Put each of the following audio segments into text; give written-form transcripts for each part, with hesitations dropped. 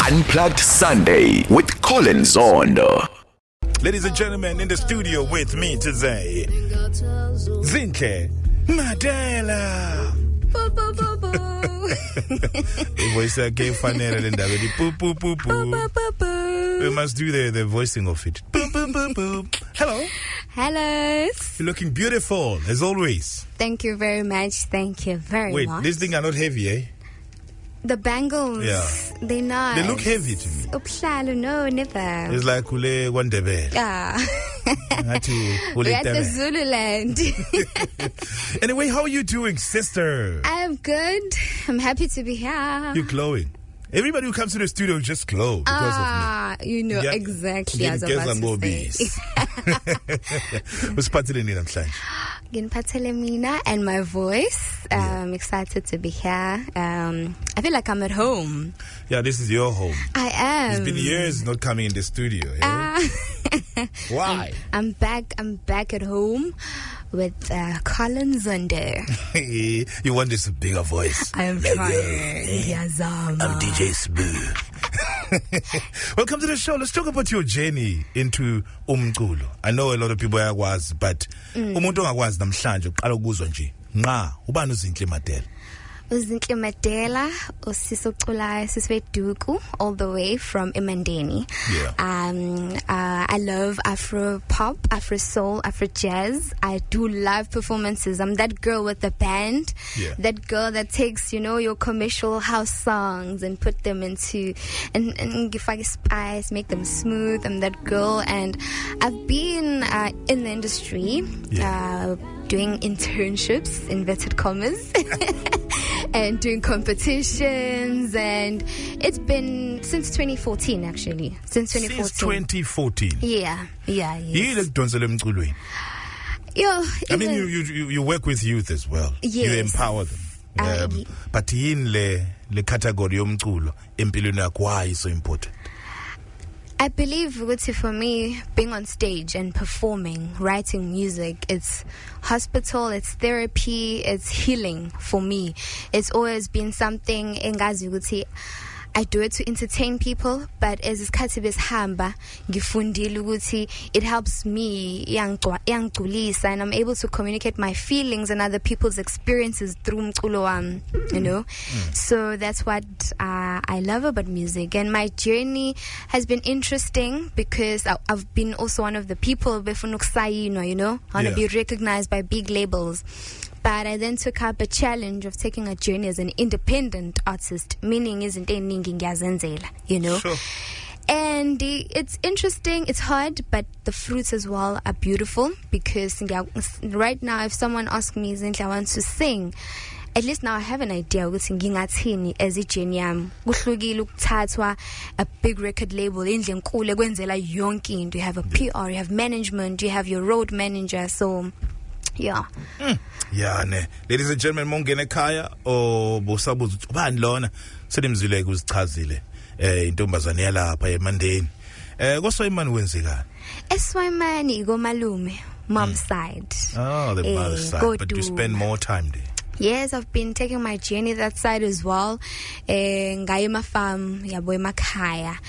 Unplugged Sunday with Collen Zondo. Ladies and gentlemen, in the studio with me today, Zinhle Madela. Voice again, we must do the voicing of it. Hello. Hello. You're looking beautiful as always. Thank you very much. Thank you very much. Wait, these things are not heavy, eh? The bangles, they're not. They look heavy to me. No, never. It's like Ule Wandebe. We're at the Zululand. Anyway, how are you doing, sister? I'm good. I'm happy to be here. You're glowing. Everybody who comes to the studio just glow because of me. You know exactly as I was What's partying in namhlanje? Mina and my voice. I'm excited to be here. I feel like I'm at home. Yeah, this is your home. I am. It's been years not coming in the studio. Why? I'm back at home with Collen Zondo. You want this bigger voice? I am trying. I'm DJ Smooth. Welcome to the show. Let's talk about your journey into umucu. I know a lot of people was, but umuntu ongakwazi namhlanje uqala ukuzwa nje. Ubani uZinhle Madela? Zinhle Madela, usisoculayo siswe Iduku, all the way from Imandeni. I love Afro pop, Afro soul, Afro jazz. I do live performances. I'm that girl with the band, that girl that takes, your commercial house songs and put them into and give like spice, make them smooth. I'm that girl, and I've been in the industry doing internships, inverted commas. And doing competitions, and it's been since 2014 actually. Since 2014. Yeah. I mean, you work with youth as well. Yes. You empower them. But in the category umculo empilweni yakho, why is so important? I believe for me, being on stage and performing, writing music, it's hospital, it's therapy, it's healing for me. It's always been something engazi ukuthi I do it to entertain people, but as isikhathi besihamba ngifundile ukuthi it helps me iyangigculisa, and I'm able to communicate my feelings and other people's experiences through umculo wami, So that's what I love about music, and my journey has been interesting because I've been also one of the people befuna ukusayinwa, I want to be recognized by big labels. But I then took up a challenge of taking a journey as an independent artist, meaning isn't eningi ngiyazenzela, Sure. And it's interesting, it's hard, but the fruits as well are beautiful, because right now if someone asks me, Zinhle, I want to sing, at least now I have an idea ukuthi ngingathini as ijourney yami. Kuhlukile ukuthathwa a big record label endle enkulu ekwenzela yonke into. You have a PR, you have management, you have your road manager, so yeah. Ladies and gentlemen, mongene ekhaya obusabuza ukuthi ubani lona selimzwile kuzichazile intombazane yalapha eMandeni. Koswayimani wenzekani? Eswayimani komalume, mom's side. Oh, the mother's side. But you spend more time there. Yes, I've been taking my journey that side as well. Ngaye farm yabo emakhaya.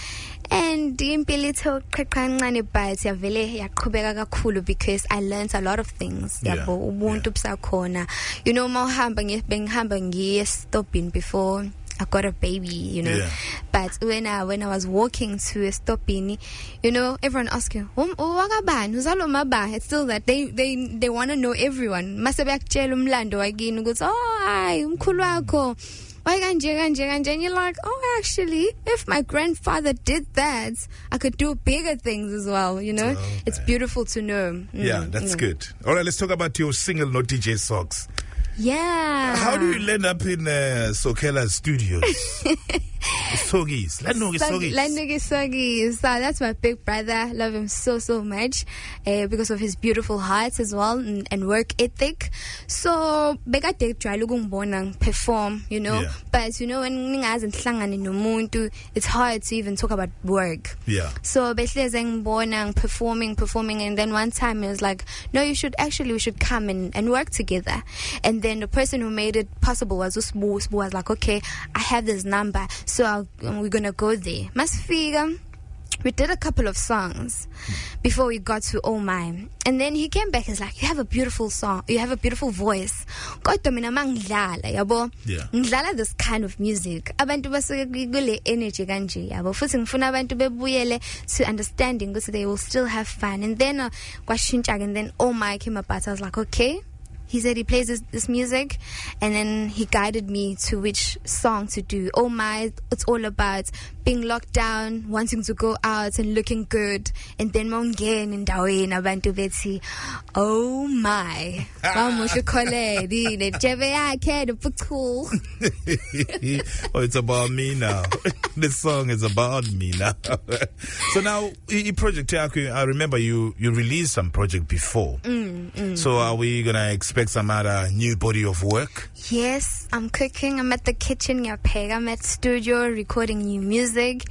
And impilitho qeqancane but yavele yaqhubeka kakhulu because I learned a lot of things. Yabo ubuntu busakhona. Mawuhamba bengihamba ngiye stopping before I got a baby, But when I was walking to a stopping, everyone asking, it's still that they want to know everyone. Mase bekutshela umlando wakini ukuthi hayi umkhulu wakho. And you're like, oh, actually, if my grandfather did that, I could do bigger things as well, It's beautiful to know. Yeah, that's good. All right, let's talk about your single, No DJ Socks. Yeah. How do you end up in Sokela's studios? Sogis. So that's my big brother. Love him so much because of his beautiful heart as well and work ethic. So bekade try ukungibona perform, But when ningazenhlangane nomuntu, it's hard to even talk about work. Yeah. So behleze ngibona performing, and then one time he was like, no, we should come and work together. And then the person who made it possible was Usbu. Usbu was like, okay, I have this number. So we're gonna go there. Masifika. We did a couple of songs before we got to Oh My. And then he came back and was like, you have a beautiful song. You have a beautiful voice. Kodwa mina mangidlala, yabo. Ngidlala this kind of music. Abantu basuke kule energy kanje, yabo. Futhi ngifuna abantu bebuyele to understanding because they will still have fun. And then kwashintsha, and then Oh My came about. I was like, okay. He said he plays this music, and then he guided me to which song to do. Oh My, it's all about being locked down, wanting to go out and looking good. And then mongeni ndaweni abantu bethi, oh my. Mamusho Collen, nejebe yakhe noputhul. Oh, it's about me now. This song is about me now. So now, project yakho, I remember you released some project before. So are we gonna expect some other new body of work? Yes, I'm cooking. I'm at the kitchen. I'm at studio recording new music,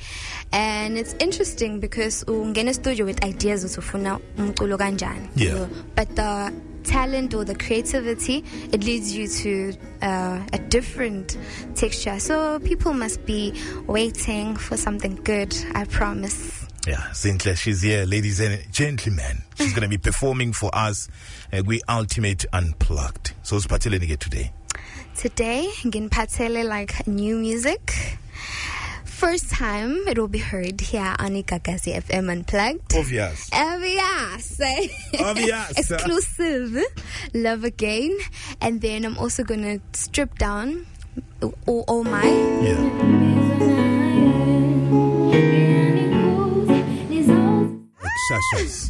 and it's interesting because ungena studio with ideas usufuna umculo kanjani. Yeah. But the talent or the creativity, it leads you to a different texture. So people must be waiting for something good, I promise. Yeah, Zinhle, she's here, ladies and gentlemen. She's going to be performing for us we Ultimate Unplugged. So what's Pateleni today? Today, nginphathele like new music. First time it will be heard here on Gagasi FM Unplugged. Obvious. Exclusive. Love Again. And then I'm also going to strip down Oh My. Yeah. Shashas.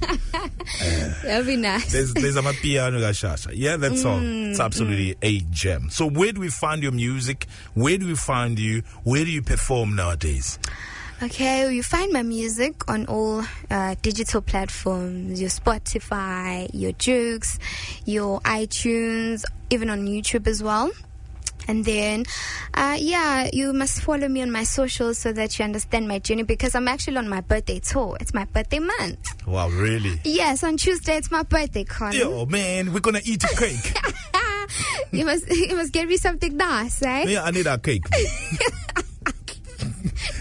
That'll be nice. There's a piano shasha. Yeah, that song. It's absolutely a gem. So where do we find your music? Where do we find you? Where do you perform nowadays? Okay, you find my music on all digital platforms, your Spotify, your Jukes, your iTunes, even on YouTube as well. And then, you must follow me on my socials so that you understand my journey, because I'm actually on my birthday tour. It's my birthday month. Wow, really? Yes, on Tuesday it's my birthday, Collen. Yo, man, we're gonna eat a cake. you must get me something nice, right? Yeah, I need a cake.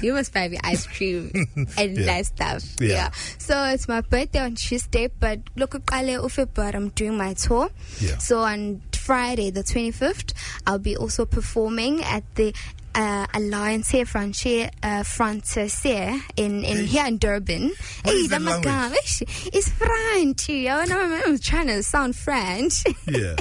You must buy me ice cream and nice stuff. Yeah. So it's my birthday on Tuesday, but look, I'm doing my tour. Yeah. So on Friday, the 25th, I'll be also performing at the Alliance Francaise in here in Durban. What is that language? It's French. I'm trying to sound French. Yeah.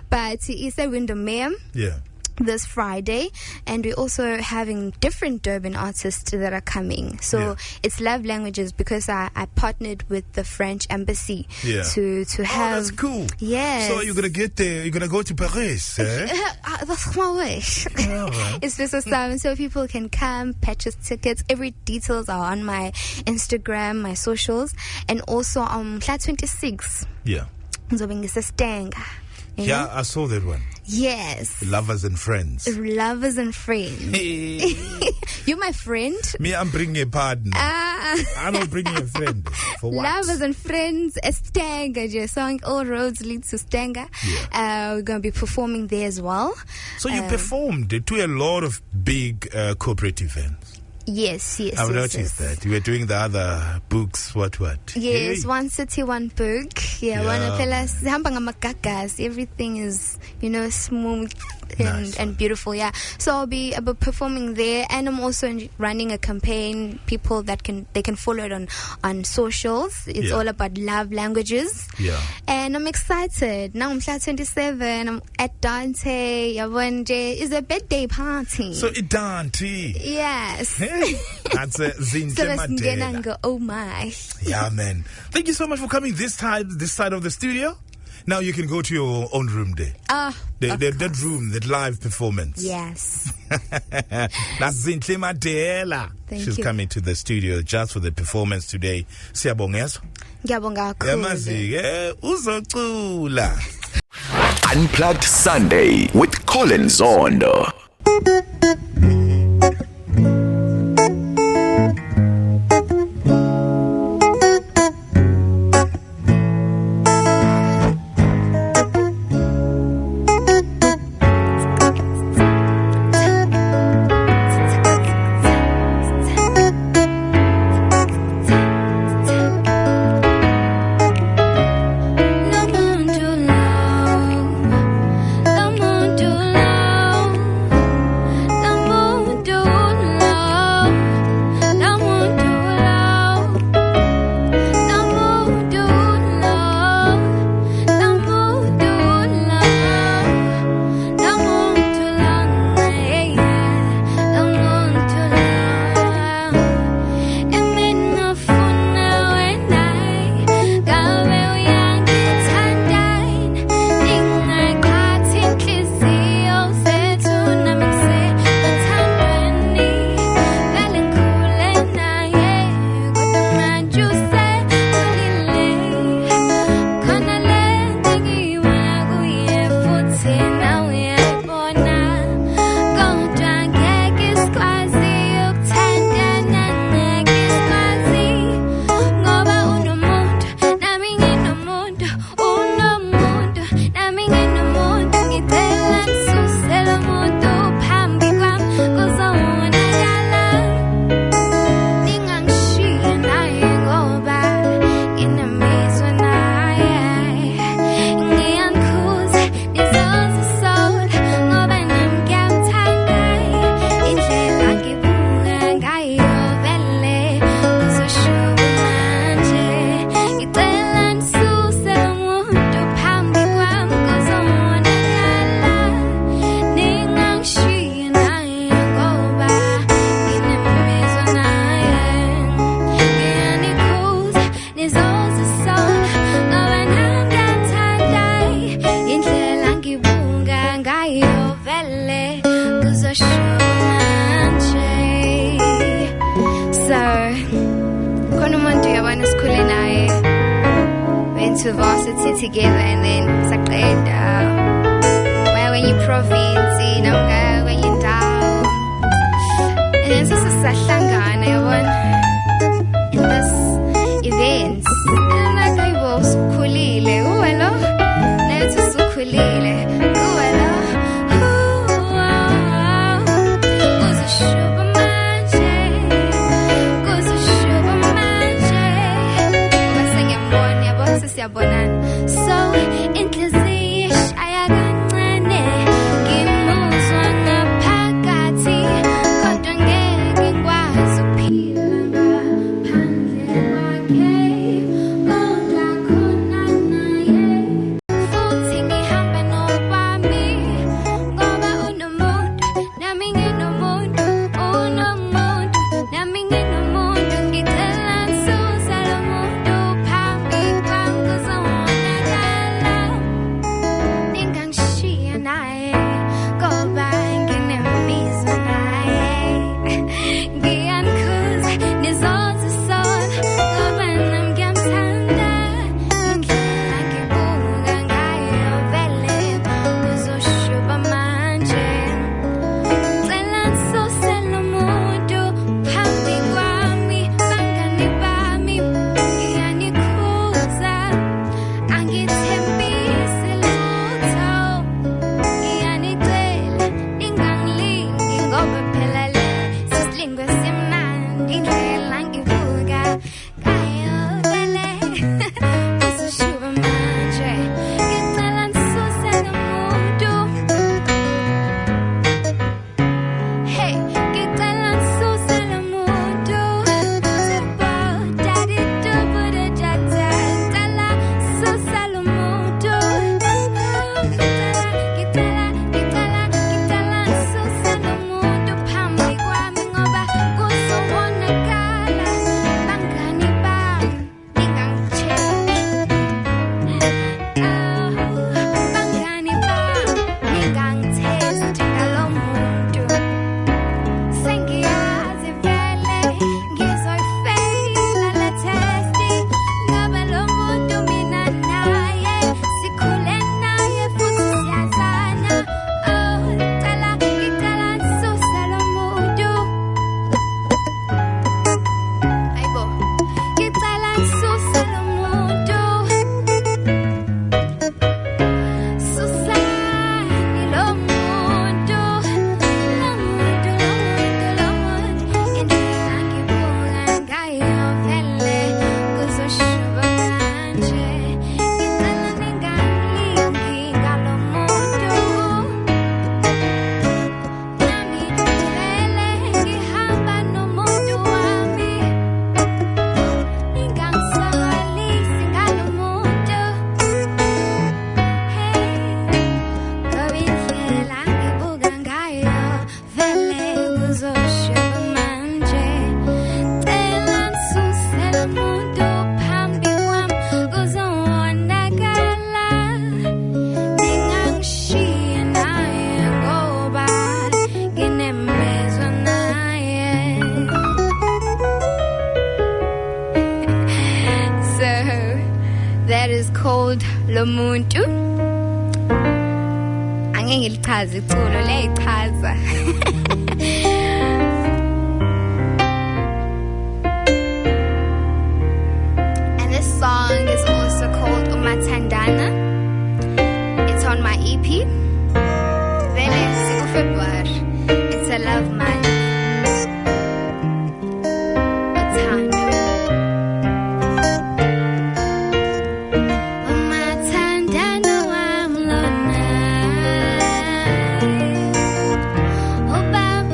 But it's a Windermere. Yeah. This Friday, and we're also having different Durban artists that are coming. So it's love languages, because I partnered with the French embassy to have. Oh, that's cool. Yeah. So you're gonna get there. You're gonna go to Paris. Eh? That's my wish. Right. It's just awesome. So people can come, purchase tickets. Every details are on my Instagram, my socials, and also on flat 26. Yeah. Yeah, I saw that one. Yes. Lovers and friends. Lovers and friends. You're my friend. Me, I'm bringing a partner. I'm not bringing a friend. For what? Lovers and friends, Stanga, your song All Roads Lead to Stanga. Yeah. We're going to be performing there as well. So you performed to a lot of big corporate events. Yes. I've noticed that. You were doing the other books, what? Yes, Hey. One City, One Book. One Gagasi. Everything is, smooth and beautiful. Yeah. So I'll be performing there, and I'm also running a campaign. People that can follow it on socials. It's all about love languages. Yeah. And I'm excited. Now I'm 27. I'm at Dante. It's a birthday party. So it Dante. Yes. That's Zinhle Madela. Oh my. Yeah, man. Thank you so much for coming this side of the studio. Now you can go to your own room there. That room, that live performance. Yes. That's Zinhle Madela. She's coming to the studio just for the performance today. Siyabonga. Ngiyabonga kakhulu. Yamazi-ke uzocula. Unplugged Sunday with Collen Zondo. varsity together, and then where when you province, when you down, and then so sahlangana yabona in this events, and like I was khulile, uwelo, nathi sukhulile, uwelo, kuzoshuba manje, ubasengiyambona yabo sesiyabonana, so inhliziyo ishaya kancane, ngimuzwa ngaphakathi, kodwa ngeke ngikwazi ukuphila ngaphandle kwakhe, kodwa khona naye, futhi ngihambe nokwami, ngoba unomuntu, nami nginomuntu, unomuntu, nami nginomuntu, ngicela nisusa lo muntu phambi kwami kuzowonakala, ningangishiya naye, ngoba nginemizwa naye, ngiyanikhuza nizozisona, ngoba nami ngiyamthanda, indlela ngibuka ngayo vele kuzoshuba manje, cela nisuse lo muntu phambi kwami, bangani bami, ngiyanikhuza, angithembisi lutho, ngiyanicela ningangilingi, ngoba phela le sisilingwe simnandi, indlela ngibuka ngayo vele kuzoshuba manje, ngicela nisuse lo muntu, hey, ngicela nisuse lo muntu, Sebo, daddy, dubuda, jata, ngicela susa lo muntu, ngicela susa lo muntu phambi kwami, ngoba kuzowonakala, bangani bami, ningangitsheli, bangani bami, ningangithezi njengalo muntu, sengiyazi vele ngizoyifeyila le testi, ngoba lo muntu mina naye sikhule naye futhi siyazana, ngicela nisuse lo muntu, ayibo, ngicela nisuse lo muntu, susani lo muntu, indlela ngibuka ngayo vele kuzoshuba manje, ngicela ningangilingi ngalo muntu, nami vele ngihamba nomuntu wami, ningangisokolisi ngalo muntu, hey, ngoba indlela ngibuka ngayo vele kuzoshuba manje, cela nisuse lo muntu phambi kwami kuzowonakala, ningangishiya naye, ngoba nginemizwa naye. So that is called lo muntu. Angeke ngilichaze iculo leyichaza. And this song is also called Umathandana. It's on my EP. Vele siku-February. It's a love month. Uthando. Umathandana wami lona, ubaba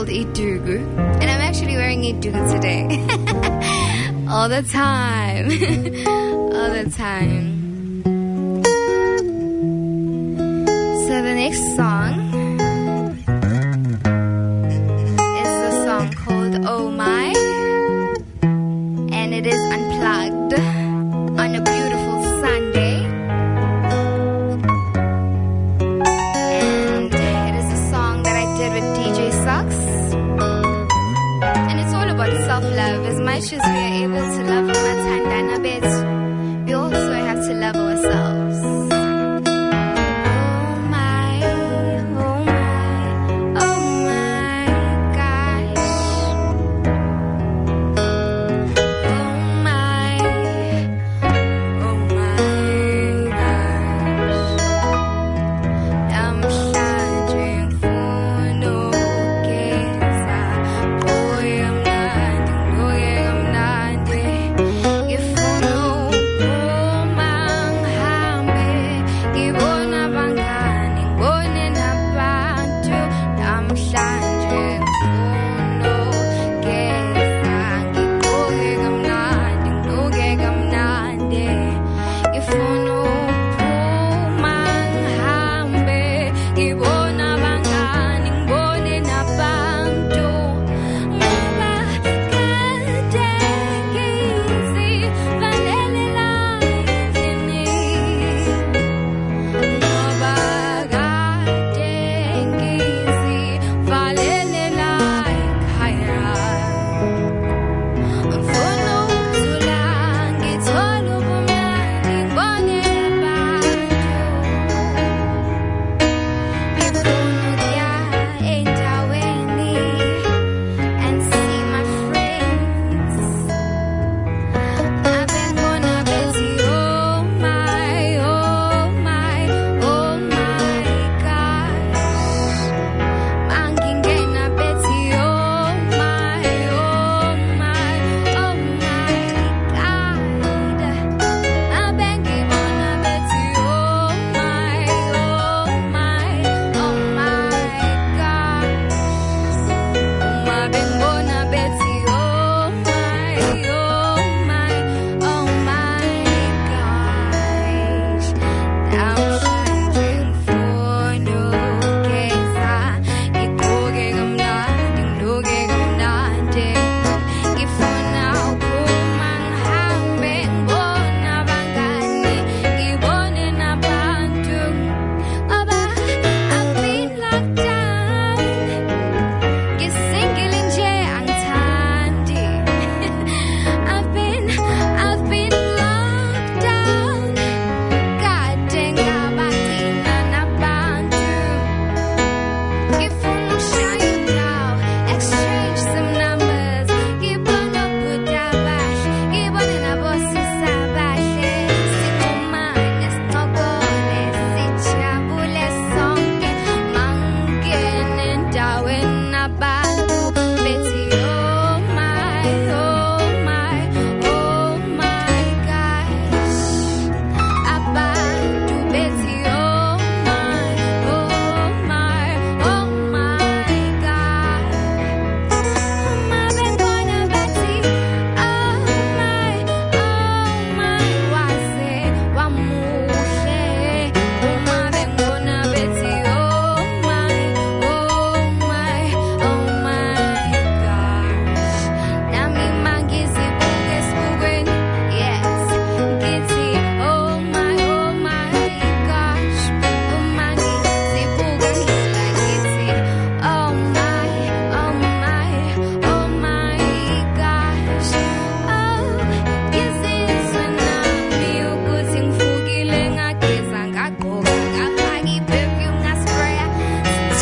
called Iduku, and I'm actually wearing Iduku today. All the time. All the time. So the next song is the song called Oh My, and it is unplugged on a beautiful Sunday. And it is a song that I did with DJ Socks. And it's all about self-love. As much as we are able to love Matandana bit, we also have to love ourselves.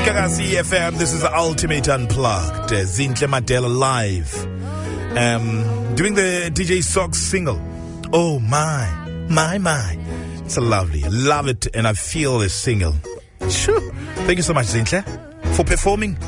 Gagasi FM, this is the ultimate Unplugged. Zinhle Madela live. Doing the DJ Socks single. Oh my. It's a lovely. I love it and I feel this single. Sure. Thank you so much, Zinhle, for performing.